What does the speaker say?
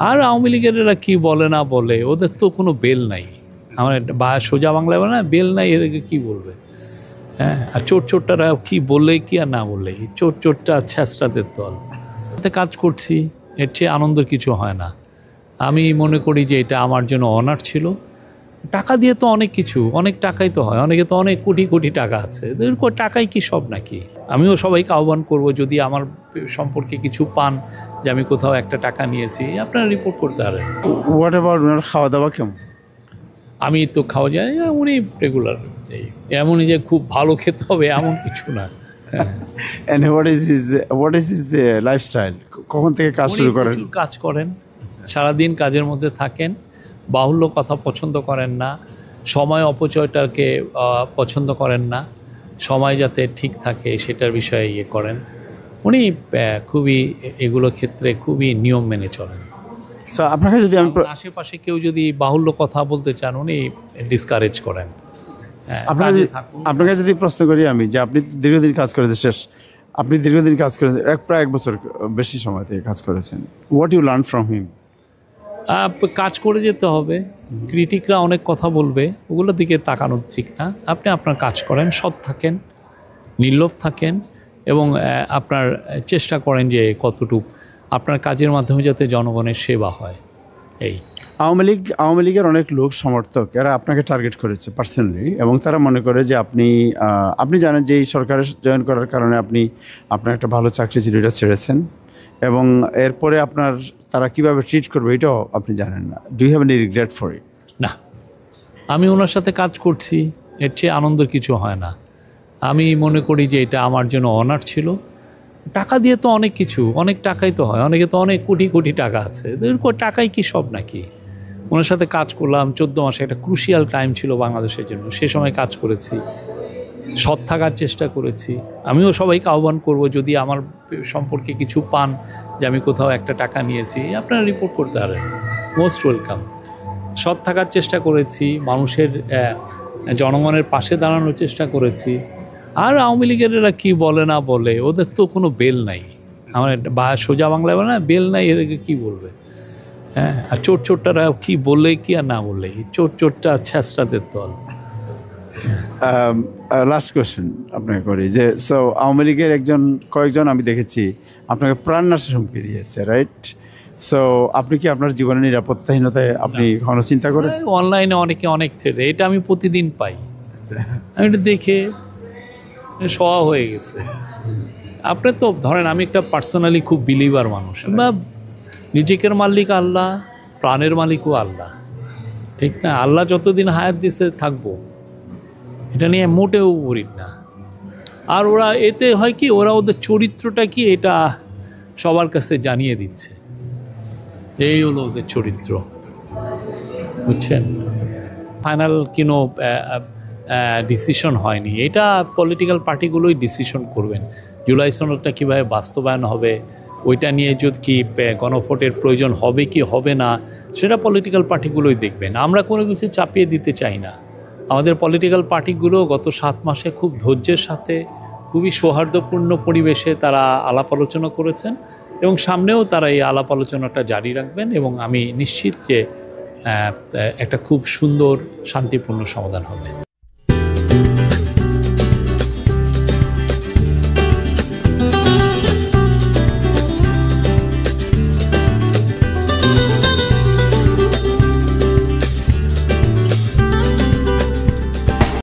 আর আওয়ামী লীগের এরা কী বলে না বলে, ওদের তো কোনো বেল নাই। আমার সোজা বাংলায় বলে না, বেল নাই, এদেরকে কী বলবে? হ্যাঁ, আর চোরটারা কী বললে কি আর না বললে, চোরটা ছেঁচড়াদের দল। কাজ করছি, এর চেয়ে আনন্দ কিছু হয় না। আমি মনে করি যে এটা আমার জন্য অনার ছিল। টাকা দিয়ে তো অনেক কিছু, অনেক টাকাই তো হয়, অনেকে তো অনেক কোটি কোটি টাকা আছে, টাকাই কি সব নাকি? আমিও সবাইকে আহ্বান করব, যদি আমার সম্পর্কে কিছু পান যে আমি কোথাও একটা টাকা নিয়েছি, আপনারা রিপোর্ট করতে পারেন। হোয়াট অ্যাবাউট ওনার খাওয়া দাওয়া কেমন? আমি তো খাওয়া যায় উনি রেগুলার, এমনই যে খুব ভালো খেতে হবে এমন কিছু না। And what is his lifestyle? কখন থেকে কাজ শুরু করেন? কাজ করেন, সারাদিন কাজের মধ্যে থাকেন, বাহুল্য কথা পছন্দ করেন না, সময় অপচয়টাকে পছন্দ করেন না, সময় যাতে ঠিক থাকে সেটার বিষয়ে ইয়ে করেন। উনি খুবই এগুলো ক্ষেত্রে খুবই নিয়ম মেনে চলেন। আপনাকে যদি আমি আশেপাশে কেউ যদি বাহুল্য কথা বলতে চান, উনি ডিসকারেজ করেন। আপনাকে যদি প্রশ্ন করি আমি, যে আপনি দীর্ঘদিন কাজ করেছেন, আপনি দীর্ঘদিন কাজ করেছেন, প্রায় 1 বছর বেশি সময় থেকে কাজ করেছেন, what you learn from him? কাজ করে যেতে হবে। ক্রিটিকরা অনেক কথা বলবে, ওগুলোর দিকে তাকানো ঠিক না। আপনি আপনার কাজ করেন, সৎ থাকেন, নির্লোভ থাকেন, এবং আপনার চেষ্টা করেন যে কতটুকু আপনার কাজের মাধ্যমে যাতে জনগণের সেবা হয়। এই আওয়ামী লীগের অনেক লোক সমর্থক এরা আপনাকে টার্গেট করেছে পার্সোনালি, এবং তারা মনে করে যে আপনি জানেন যে এই সরকারে জয়েন করার কারণে আপনার একটা ভালো চাকরি ছিল, এটা ছেড়েছেন, এবং এরপরে তারা কীভাবে ট্রিট করবে এটাও আপনি জানেন না। Do you have any regret for it? না, আমি ওনার সাথে কাজ করছি, এর চেয়ে আনন্দের কিছু হয় না। আমি মনে করি যে এটা আমার জন্য অনার ছিল। টাকা দিয়ে তো অনেক কিছু, অনেক টাকাই তো হয়, অনেকে তো অনেক কোটি কোটি টাকা আছে, টাকাই কি সব নাকি? ওনার সাথে কাজ করলাম 14 মাসে, একটা ক্রুশিয়াল টাইম ছিল বাংলাদেশের জন্য, সে সময় কাজ করেছি, সৎ থাকার চেষ্টা করেছি। আমিও সবাইকে আহ্বান করব, যদি আমার সম্পর্কে কিছু পান যে আমি কোথাও একটা টাকা নিয়েছি, আপনারা রিপোর্ট করতে পারেন, মোস্ট ওয়েলকাম। সৎ থাকার চেষ্টা করেছি, মানুষের জনগণের পাশে দাঁড়ানোর চেষ্টা করেছি। আর আওয়ামী লীগের এরা কী বলে না বলে, ওদের তো কোনো বেল নাই। আমার সোজা বাংলায় বলে না, বেল নাই, এদেরকে কী বলবে? হ্যাঁ, আর চোরটারা কী বললে কি আর না বললে, চোরটা ছেঁচড়াদের দল। লাস্ট কোয়েশ্চেন আপনাকে করি, যে আওয়ামী লীগের কয়েকজন আমি দেখেছি আপনাকে প্রাণনাশের হুমকি দিয়েছে, রাইট? আপনি কি আপনার জীবনের নিরাপত্তাহীনতায় আপনি কখনো চিন্তা করেন? অনলাইনে অনেকে অনেক থ্রেট, এটা আমি প্রতিদিন পাই। আমি এটা দেখে শোয়া হয়ে গেছে। আপনি তো ধরেন, আমি একটা পার্সোনালি খুব বিলিভার মানুষ, বা নিজেকের মালিক আল্লাহ, প্রাণের মালিকও আল্লাহ, ঠিক না? আল্লাহ যতদিন হায়াত দিছে থাকবো, এটা নিয়ে মোটেও বলির না। আর ওরা এতে হয় কি, ওরা ওদের চরিত্রটা কি এটা সবার কাছে জানিয়ে দিচ্ছে, এই হলো ওদের চরিত্র, বুঝছেন? ফাইনাল কোনো ডিসিশন হয়নি, এটা পলিটিক্যাল পার্টিগুলোই ডিসিশন করবেন। জুলাই সনদটা কীভাবে বাস্তবায়ন হবে, ওইটা নিয়ে যদি কি গণভোটের প্রয়োজন হবে কি হবে না, সেটা পলিটিক্যাল পার্টিগুলোই দেখবেন। আমরা কোনো কিছু চাপিয়ে দিতে চাই না। আমাদের পলিটিক্যাল পার্টিগুলো গত 7 মাসে খুব ধৈর্যের সাথে, খুবই সৌহার্দ্যপূর্ণ পরিবেশে তারা আলাপ আলোচনা করেছেন, এবং সামনেও তারা এই আলাপ আলোচনাটা জারি রাখবেন, এবং আমি নিশ্চিত যে একটা খুব সুন্দর শান্তিপূর্ণ সমাধান হবে।